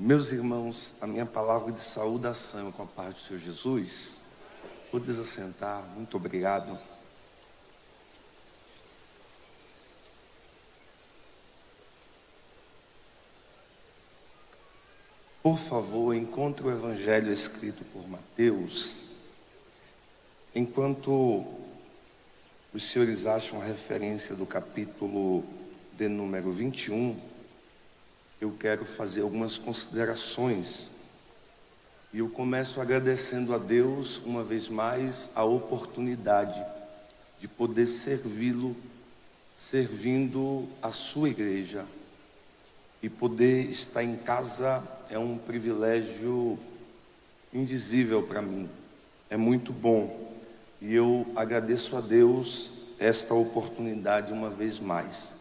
Meus irmãos, a minha palavra de saudação é com a paz do Senhor Jesus. Vou desassentar, muito obrigado. Por favor, encontre o Evangelho escrito por Mateus. Enquanto os senhores acham a referência do capítulo de número 21, eu quero fazer algumas considerações. E eu começo agradecendo a Deus, uma vez mais, a oportunidade de poder servi-lo, servindo a sua igreja. E poder estar em casa é um privilégio indizível para mim. É muito bom. E eu agradeço a Deus esta oportunidade uma vez mais.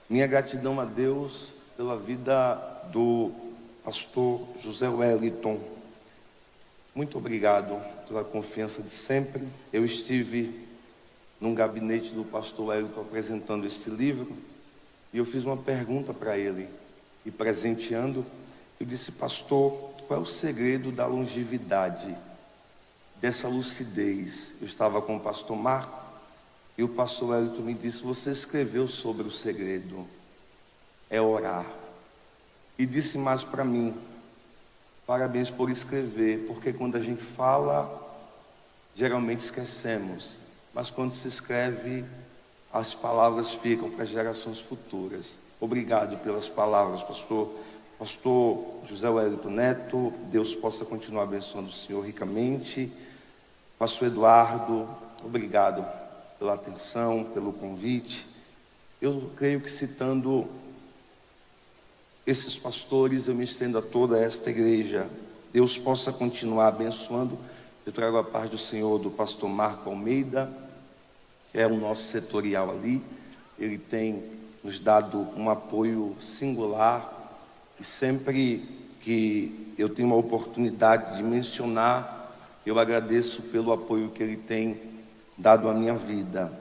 Minha gratidão a Deus pela vida do pastor José Wellington. Muito obrigado pela confiança de sempre. Eu estive num gabinete do pastor Wellington apresentando este livro e eu fiz uma pergunta para ele. E presenteando, eu disse: pastor, qual é o segredo da longevidade, dessa lucidez? Eu estava com o pastor Marco e o pastor Wellington me disse: você escreveu sobre o segredo, é orar. E disse mais para mim: parabéns por escrever, porque quando a gente fala, geralmente esquecemos, mas quando se escreve, as palavras ficam para gerações futuras. Obrigado pelas palavras, pastor José Wellington Neto. Deus possa continuar abençoando o senhor ricamente. Pastor Eduardo, obrigado pela atenção, pelo convite. Eu creio que, citando esses pastores, eu me estendo a toda esta igreja. Deus possa continuar abençoando. Eu trago a paz do Senhor do pastor Marco Almeida, que é o nosso setorial ali. Ele tem nos dado um apoio singular, e sempre que eu tenho uma oportunidade de mencionar, eu agradeço pelo apoio que ele tem dado à minha vida.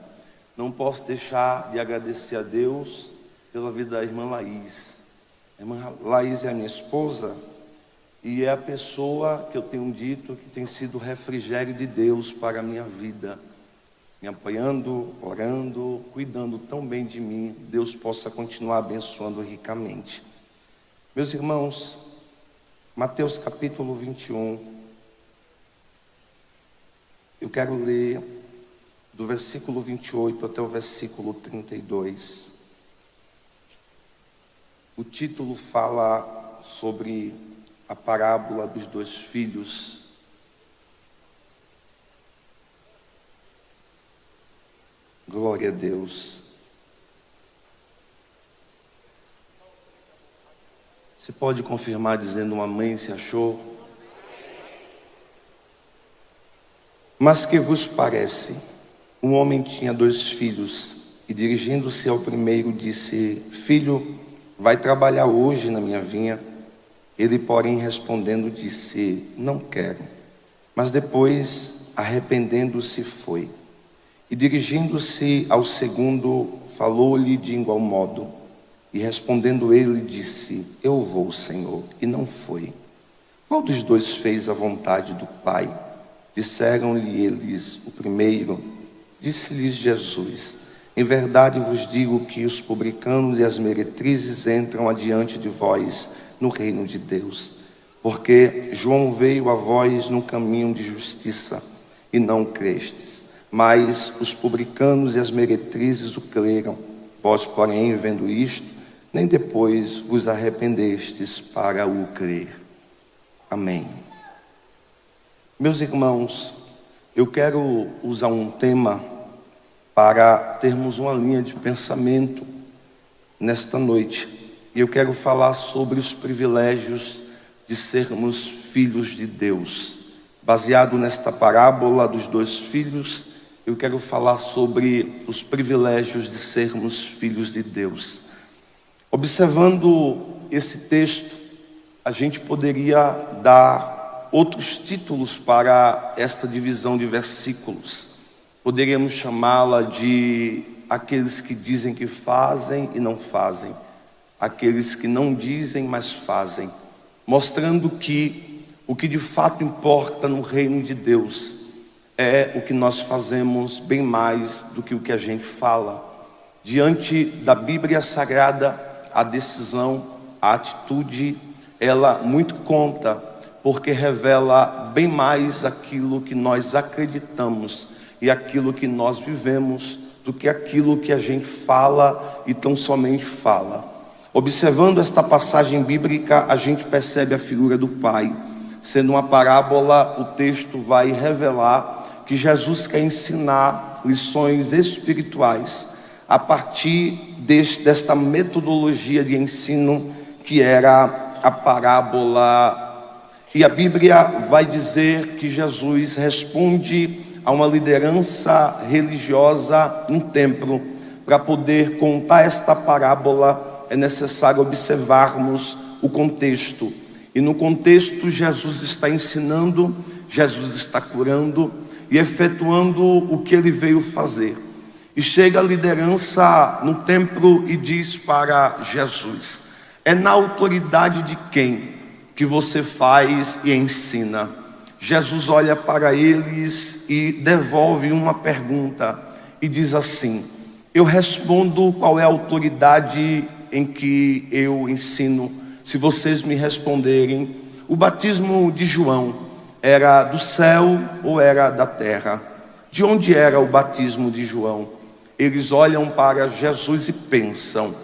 Não posso deixar de agradecer a Deus pela vida da irmã Laís. A irmã Laís é a minha esposa e é a pessoa que eu tenho dito que tem sido o refrigério de Deus para a minha vida, me apoiando, orando, cuidando tão bem de mim. Deus possa continuar abençoando ricamente. Meus irmãos, Mateus capítulo 21, eu quero ler do versículo 28 até o versículo 32. O título fala sobre a parábola dos dois filhos. Glória a Deus. Você pode confirmar dizendo um amém se achou? Mas que vos parece? Um homem tinha 2 filhos e, dirigindo-se ao primeiro, disse: filho, vai trabalhar hoje na minha vinha. Ele, porém, respondendo, disse: não quero. Mas depois, arrependendo-se, foi. E dirigindo-se ao segundo, falou-lhe de igual modo. E respondendo ele, disse: eu vou, Senhor. E não foi. Qual dos 2 fez a vontade do Pai? Disseram-lhe eles: o primeiro. Disse-lhes Jesus: em verdade vos digo que os publicanos e as meretrizes entram adiante de vós no reino de Deus. Porque João veio a vós no caminho de justiça, e não crestes. Mas os publicanos e as meretrizes o creram. Vós, porém, vendo isto, nem depois vos arrependestes para o crer. Amém. Meus irmãos, eu quero usar um tema para termos uma linha de pensamento nesta noite. E eu quero falar sobre os privilégios de sermos filhos de Deus. Baseado nesta parábola dos 2 filhos, eu quero falar sobre os privilégios de sermos filhos de Deus. Observando esse texto, a gente poderia dar outros títulos para esta divisão de versículos. Poderíamos chamá-la de aqueles que dizem que fazem e não fazem, aqueles que não dizem, mas fazem. mostrando que o que de fato importa no reino de Deus é o que nós fazemos bem mais do que o que a gente fala. Diante da Bíblia Sagrada, a decisão, a atitude, ela muito conta, porque revela bem mais aquilo que nós acreditamos e aquilo que nós vivemos do que aquilo que a gente fala e tão somente fala. Observando esta passagem bíblica, a gente percebe a figura do Pai. Sendo uma parábola, o texto vai revelar que Jesus quer ensinar lições espirituais a partir desta metodologia de ensino que era a parábola. E a Bíblia vai dizer que Jesus responde a uma liderança religiosa no templo. Para poder contar esta parábola é necessário observarmos o contexto. E no contexto, Jesus está ensinando, Jesus está curando e efetuando o que ele veio fazer. E chega a liderança no templo e diz para Jesus: é na autoridade de quem que você faz e ensina? Jesus olha para eles e devolve uma pergunta e diz assim: eu respondo qual é a autoridade em que eu ensino, se vocês me responderem. O batismo de João era do céu ou era da terra? De onde era o batismo de João? Eles olham para Jesus e pensam: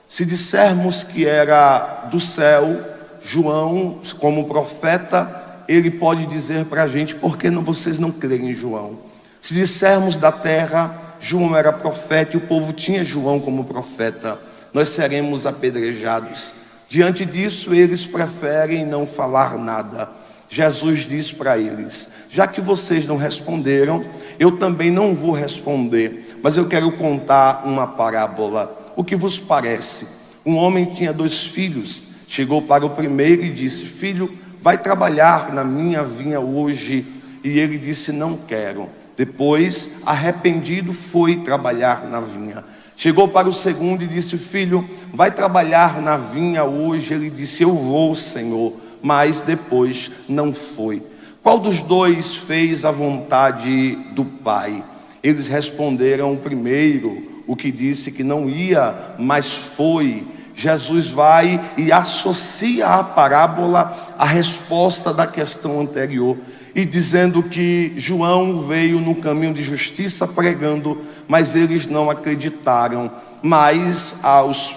se dissermos que era do céu, João, como profeta, ele pode dizer para a gente: por que vocês não creem em João? Se dissermos da terra, João era profeta e o povo tinha João como profeta, nós seremos apedrejados. Diante disso, eles preferem não falar nada. Jesus diz para eles: já que vocês não responderam, eu também não vou responder, mas eu quero contar uma parábola. O que vos parece? Um homem tinha 2 filhos, chegou para o primeiro e disse: filho, vai trabalhar na minha vinha hoje. E ele disse: não quero. Depois, arrependido, foi trabalhar na vinha. Chegou para o segundo e disse: filho, vai trabalhar na vinha hoje. Ele disse: eu vou, Senhor. Mas depois não foi. Qual dos 2 fez a vontade do Pai? Eles responderam: o primeiro, o que disse que não ia, mas foi. Jesus vai e associa a parábola à resposta da questão anterior, e dizendo que João veio no caminho de justiça pregando, mas eles não acreditaram. Mas aos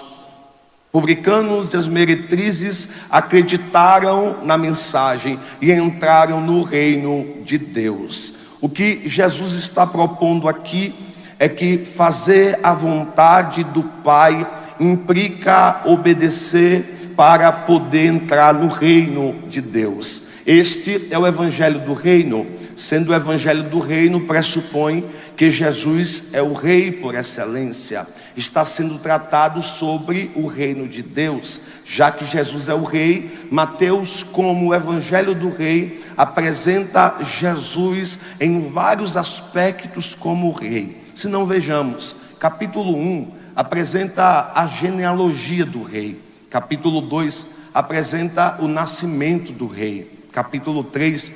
publicanos e as meretrizes acreditaram na mensagem e entraram no reino de Deus. O que Jesus está propondo aqui é que fazer a vontade do Pai implica obedecer para poder entrar no reino de Deus. Este é o evangelho do reino. Sendo o evangelho do reino, pressupõe que Jesus é o rei por excelência. Está sendo tratado sobre o reino de Deus. Já que Jesus é o rei, Mateus, como o evangelho do rei, apresenta Jesus em vários aspectos como o rei. Se não, vejamos, capítulo 1 apresenta a genealogia do rei. Capítulo 2 apresenta o nascimento do rei. Capítulo 3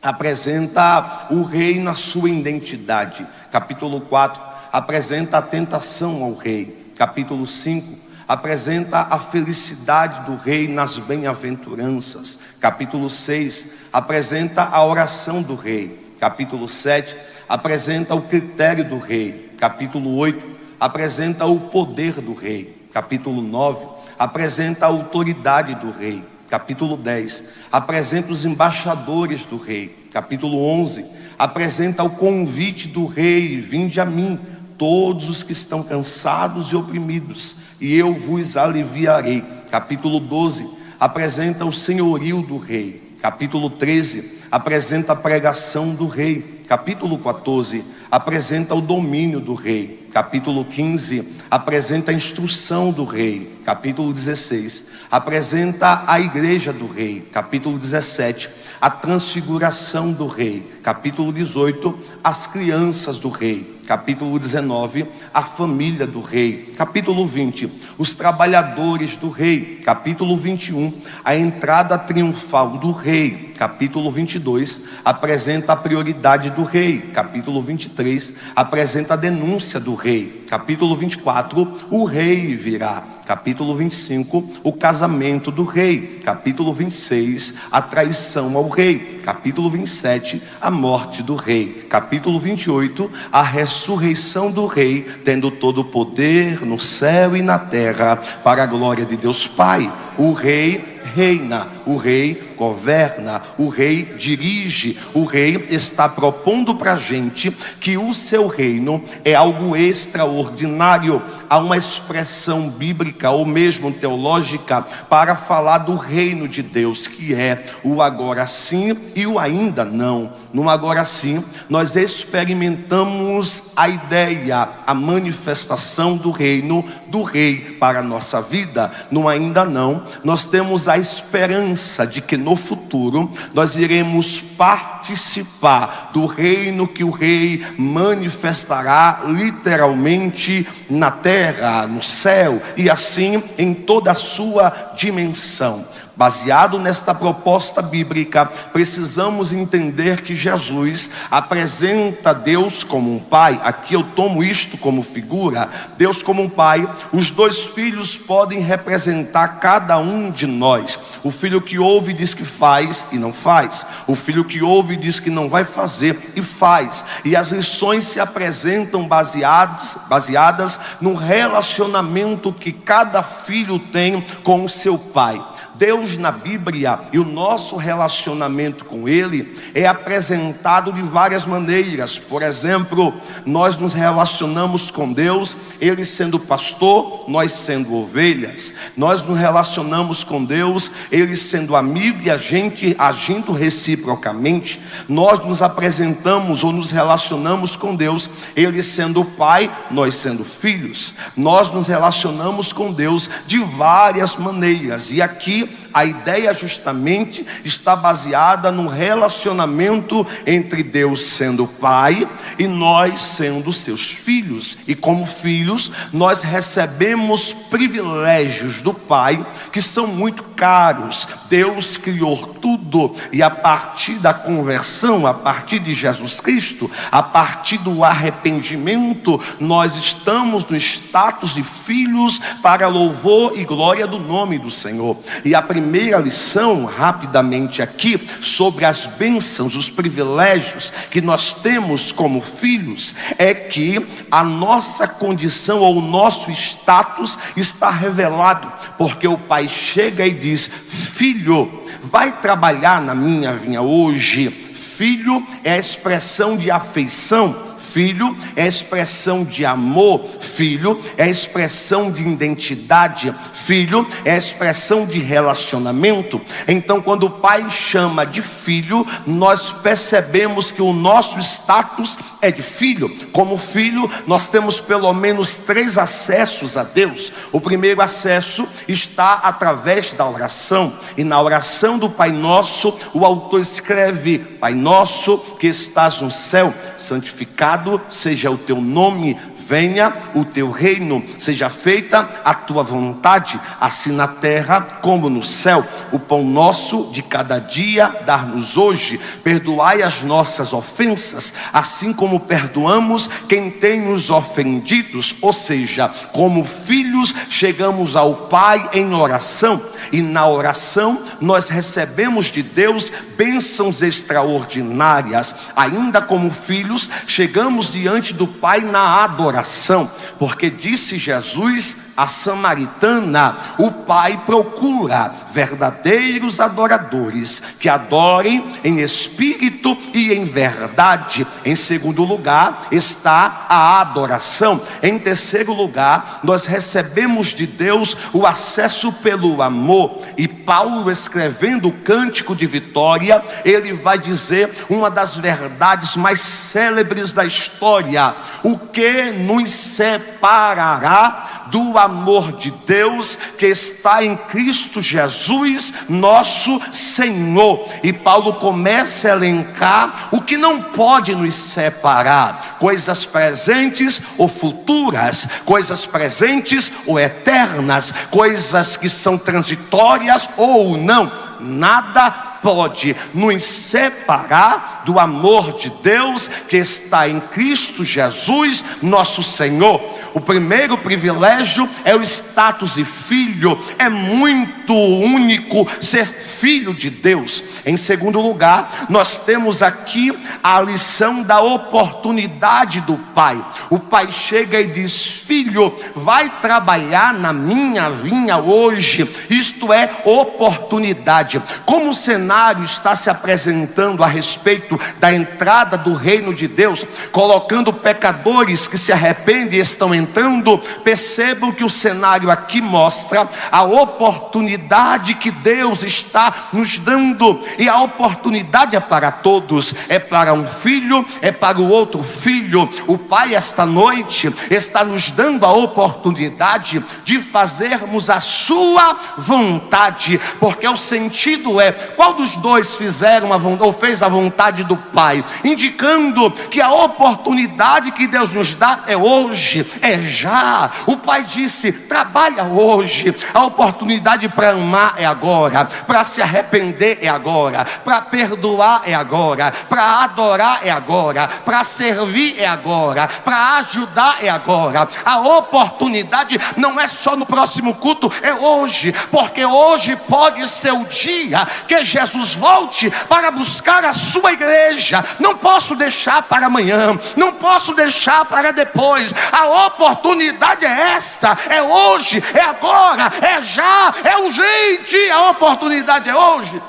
apresenta o rei na sua identidade. Capítulo 4 apresenta a tentação ao rei. Capítulo 5 apresenta a felicidade do rei nas bem-aventuranças. Capítulo 6 apresenta a oração do rei. Capítulo 7 apresenta o critério do rei. Capítulo 8 apresenta o poder do rei. Capítulo 9 apresenta a autoridade do rei. Capítulo 10 apresenta os embaixadores do rei. Capítulo 11 apresenta o convite do rei: vinde a mim, todos os que estão cansados e oprimidos, e eu vos aliviarei. Capítulo 12 apresenta o senhorio do rei. Capítulo 13 apresenta a pregação do rei. Capítulo 14 apresenta o domínio do rei. Capítulo 15 apresenta a instrução do rei. Capítulo 16 apresenta a igreja do rei. Capítulo 17 a transfiguração do rei. Capítulo 18 as crianças do rei. Capítulo 19, a família do rei. Capítulo 20, os trabalhadores do rei. Capítulo 21, a entrada triunfal do rei. Capítulo 22, apresenta a prioridade do rei. Capítulo 23, apresenta a denúncia do rei. Capítulo 24, o rei virá. Capítulo 25, o casamento do rei. Capítulo 26, a traição ao rei. Capítulo 27, a morte do rei. Capítulo 28, a ressurreição do rei, tendo todo o poder no céu e na terra, para a glória de Deus Pai. O rei reina, o rei governa, o rei dirige, o rei está propondo para a gente que o seu reino é algo extraordinário. Há uma expressão bíblica ou mesmo teológica para falar do reino de Deus, que é o agora sim e o ainda não. No agora sim, nós experimentamos a ideia, a manifestação do reino do rei para a nossa vida. No ainda não, nós temos a esperança de que no futuro nós iremos participar do reino que o rei manifestará literalmente na terra, no céu, e assim em toda a sua dimensão. Baseado nesta proposta bíblica, precisamos entender que Jesus apresenta Deus como um pai. Aqui eu tomo isto como figura. Deus como um pai. Os dois filhos podem representar cada um de nós. O filho que ouve diz que faz e não faz. O filho que ouve diz que não vai fazer e faz. E as lições se apresentam baseadas no relacionamento que cada filho tem com o seu pai. Deus na Bíblia e o nosso relacionamento com Ele é apresentado de várias maneiras. Por exemplo, nós nos relacionamos com Deus, Ele sendo pastor, nós sendo ovelhas. Nós nos relacionamos com Deus, Ele sendo amigo e a gente agindo reciprocamente. Nós nos apresentamos ou nos relacionamos com Deus, Ele sendo pai, nós sendo filhos. Nós nos relacionamos com Deus de várias maneiras. E aqui a ideia justamente está baseada no relacionamento entre Deus sendo pai e nós sendo seus filhos. E como filhos, nós recebemos privilégios do Pai que são muito caros. Deus criou tudo e a partir da conversão, a partir de Jesus Cristo, a partir do arrependimento, nós estamos no status de filhos para louvor e glória do nome do Senhor. E a primeira lição, rapidamente aqui, sobre as bênçãos, os privilégios que nós temos como filhos, é que a nossa condição ou o nosso status está revelado, porque o pai chega e diz: filho, vai trabalhar na minha vinha hoje. Filho é a expressão de afeição. Filho é a expressão de amor. Filho é a expressão de identidade. Filho é a expressão de relacionamento. Então, quando o pai chama de filho, nós percebemos que o nosso status é de filho. Como filho, nós temos pelo menos 3 acessos a Deus. O primeiro acesso está através da oração. E na oração do Pai Nosso, o autor escreve: Pai nosso que estás no céu, santificado seja o teu nome, venha o teu reino, seja feita a tua vontade, assim na terra como no céu. O pão nosso de cada dia dá-nos hoje. Perdoai as nossas ofensas, assim como perdoamos quem tem nos ofendidos. Ou seja, como filhos, chegamos ao Pai em oração. E na oração nós recebemos de Deus bênçãos extraordinárias. Ainda como filhos, chegamos diante do Pai na adoração, porque disse Jesus a samaritana: o Pai procura verdadeiros adoradores que adorem em espírito e em verdade. Em segundo lugar está a adoração. Em terceiro lugar, nós recebemos de Deus o acesso pelo amor. E Paulo, escrevendo o Cântico de Vitória, ele vai dizer uma das verdades mais célebres da história: o que nos separará do amor de Deus que está em Cristo Jesus, nosso Senhor. E Paulo começa a elencar o que não pode nos separar: coisas presentes ou futuras, coisas presentes ou eternas, coisas que são transitórias ou não. Nada pode nos separar do amor de Deus que está em Cristo Jesus, nosso Senhor. O primeiro privilégio é o status de filho. É muito único ser filho de Deus. Em segundo lugar, nós temos aqui a lição da oportunidade do pai. O pai chega e diz: filho, vai trabalhar na minha vinha hoje. Isto é oportunidade. Como o cenário está se apresentando a respeito da entrada do reino de Deus, colocando pecadores que se arrependem e estão entrando, percebam que o cenário aqui mostra a oportunidade que Deus está nos dando. E a oportunidade é para todos, é para um filho, é para o outro filho. O pai esta noite está nos dando a oportunidade de fazermos a sua vontade, porque o sentido é: qual dos dois fizeram ou fez a vontade do pai? Indicando que a oportunidade que Deus nos dá é hoje, é já. O pai disse: trabalha hoje. A oportunidade para amar é agora, para se arrepender é agora, para perdoar é agora, para adorar é agora, para servir é agora, para ajudar é agora. A oportunidade não é só no próximo culto, é hoje, porque hoje pode ser o dia que Jesus volte para buscar a sua igreja. Não posso deixar para amanhã, não posso deixar para depois. A oportunidade é esta, é hoje, é agora, é já, é urgente. A oportunidade é hoje.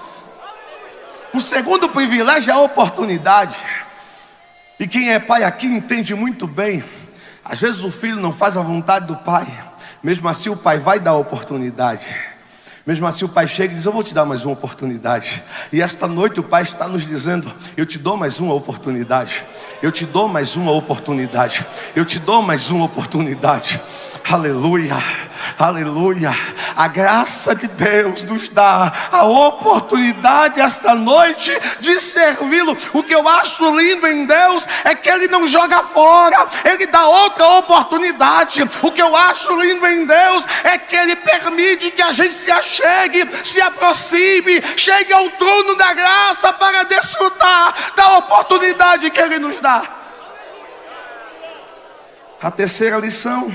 O segundo privilégio é a oportunidade. E quem é pai aqui entende muito bem. Às vezes o filho não faz a vontade do pai, mesmo assim o pai vai dar a oportunidade. Mesmo assim o pai chega e diz: eu vou te dar mais uma oportunidade. E esta noite o pai está nos dizendo: eu te dou mais uma oportunidade. Eu te dou mais uma oportunidade. Eu te dou mais uma oportunidade. Aleluia, aleluia. A graça de Deus nos dá a oportunidade esta noite de servi-lo. O que eu acho lindo em Deus é que Ele não joga fora, Ele dá outra oportunidade. O que eu acho lindo em Deus é que Ele permite que a gente se achegue, se aproxime, chegue ao trono da graça para desfrutar da oportunidade que Ele nos dá. A terceira lição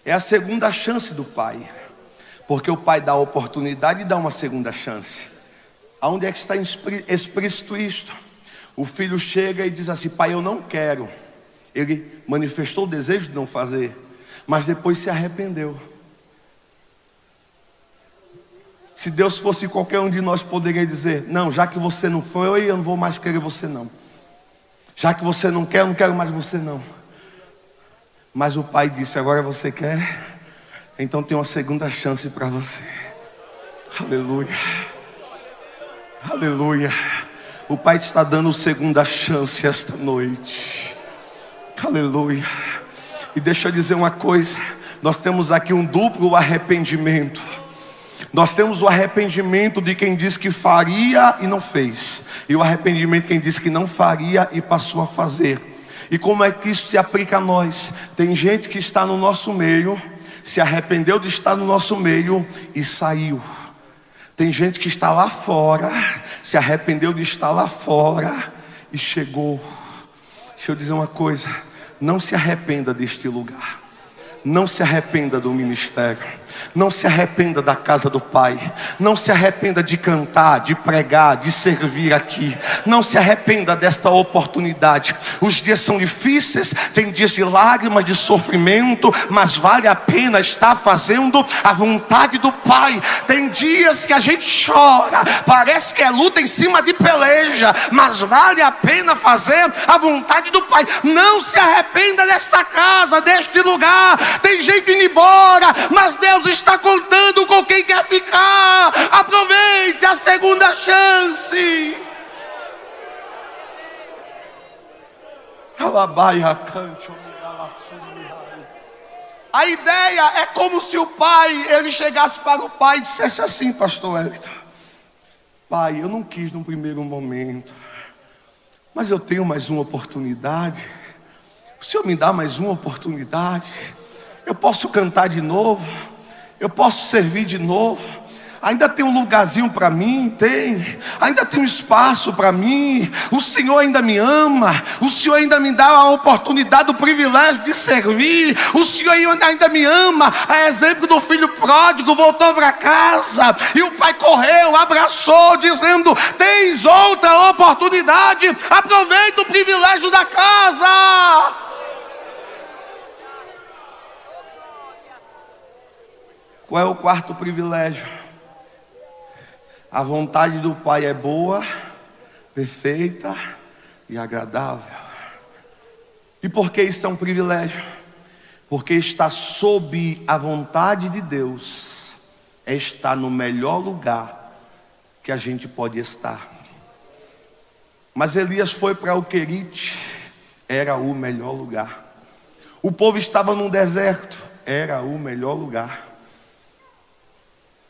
é a segunda chance do pai, porque o pai dá a oportunidade e dá uma segunda chance. Aonde é que está explícito isto? O filho chega e diz assim: pai, eu não quero. Ele manifestou o desejo de não fazer, mas depois se arrependeu. Se Deus fosse qualquer um de nós, poderia dizer: não, já que você não foi, eu não vou mais querer você não. Já que você não quer, eu não quero mais você não. Mas o pai disse: agora você quer? Então tem uma segunda chance para você. Aleluia, aleluia. O pai te está dando segunda chance esta noite. Aleluia. E deixa eu dizer uma coisa: nós temos aqui um duplo arrependimento. Nós temos o arrependimento de quem diz que faria e não fez, e o arrependimento de quem diz que não faria e passou a fazer. E como é que isso se aplica a nós? Tem gente que está no nosso meio, se arrependeu de estar no nosso meio e saiu. Tem gente que está lá fora, se arrependeu de estar lá fora e chegou. Deixa eu dizer uma coisa: não se arrependa deste lugar. Não se arrependa do ministério. Não se arrependa da casa do Pai. Não se arrependa de cantar, de pregar, de servir aqui. Não se arrependa desta oportunidade. Os dias são difíceis, tem dias de lágrimas, de sofrimento, mas vale a pena estar fazendo a vontade do Pai. Tem dias que a gente chora, parece que é luta em cima de peleja, mas vale a pena fazer a vontade do Pai. Não se arrependa desta casa, deste lugar. Tem gente indo embora, mas Deus está contando com quem quer ficar. Aproveite a segunda chance. A ideia é como se o pai, ele chegasse para o pai e dissesse assim: pastor Wellington, pai, eu não quis no primeiro momento, mas eu tenho mais uma oportunidade. O Senhor me dá mais uma oportunidade. Eu posso cantar de novo, eu posso servir de novo. Ainda tem um lugarzinho para mim, tem. Ainda tem um espaço para mim. O Senhor ainda me ama. O Senhor ainda me dá a oportunidade, o privilégio de servir. O Senhor ainda me ama. A exemplo do filho pródigo, voltou para casa e o pai correu, abraçou, dizendo: tens outra oportunidade, aproveita o privilégio da casa. Qual é o quarto privilégio? A vontade do Pai é boa, perfeita e agradável. E por que isso é um privilégio? Porque estar sob a vontade de Deus é estar no melhor lugar que a gente pode estar. Mas Elias foi para o Querite, era o melhor lugar. O povo estava num deserto, era o melhor lugar.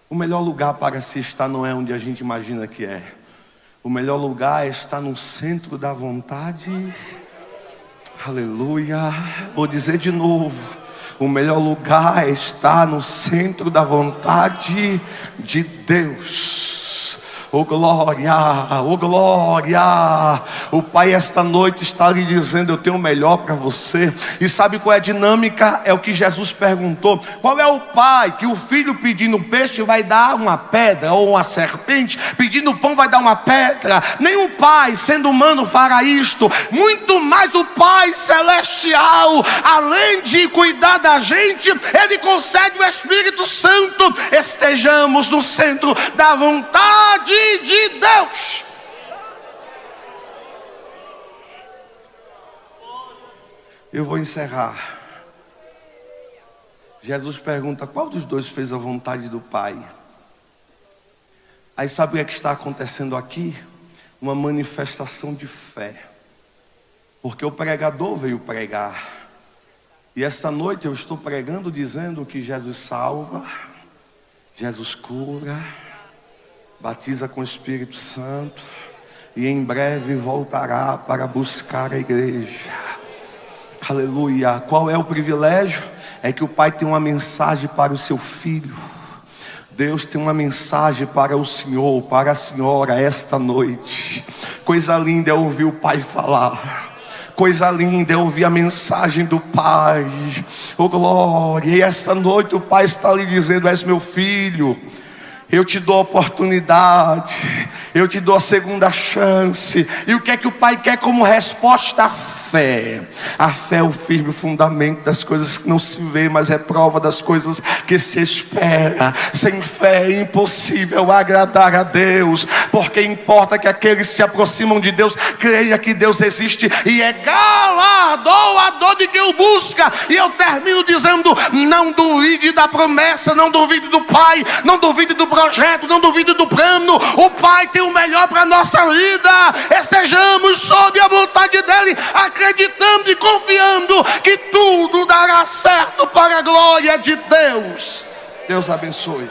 O melhor lugar para se estar não é onde a gente imagina que é. O melhor lugar é estar no centro da vontade. Aleluia. Vou dizer de novo. O melhor lugar é estar no centro da vontade de Deus. Oh glória, oh glória. O Pai esta noite está lhe dizendo: eu tenho o melhor para você. E sabe qual é a dinâmica? É o que Jesus perguntou. Qual é o pai que o filho pedindo peixe vai dar uma pedra, ou uma serpente pedindo pão vai dar uma pedra? Nenhum pai sendo humano fará isto. Muito mais o Pai celestial, além de cuidar da gente, Ele concede o Espírito Santo. Estejamos no centro da vontade de Deus. Eu vou encerrar. Jesus pergunta: qual dos dois fez a vontade do Pai? Aí sabe o que está acontecendo aqui? Uma manifestação de fé. Porque o pregador veio pregar. E esta noite eu estou pregando dizendo que Jesus salva, Jesus cura, batiza com o Espírito Santo e em breve voltará para buscar a igreja. Aleluia. Qual é o privilégio? É que o Pai tem uma mensagem para o seu filho. Deus tem uma mensagem para o Senhor, para a senhora esta noite. Coisa linda é ouvir o Pai falar. Coisa linda é ouvir a mensagem do Pai. Oh glória. E esta noite o Pai está lhe dizendo: és meu filho, eu te dou a oportunidade, eu te dou a segunda chance. E o que é que o Pai quer como resposta? A fé. A fé é o firme fundamento das coisas que não se vê, mas é prova das coisas que se espera. Sem fé é impossível agradar a Deus, porque importa que aqueles que se aproximam de Deus creia que Deus existe e é galardoador de quem o busca. E eu termino dizendo: não duvide da promessa, não duvide do Pai, não duvide do projeto, não duvide do plano. O Pai tem o melhor para a nossa vida. Estejamos sob a vontade dEle, acreditando e confiando que tudo dará certo para a glória de Deus. Deus abençoe.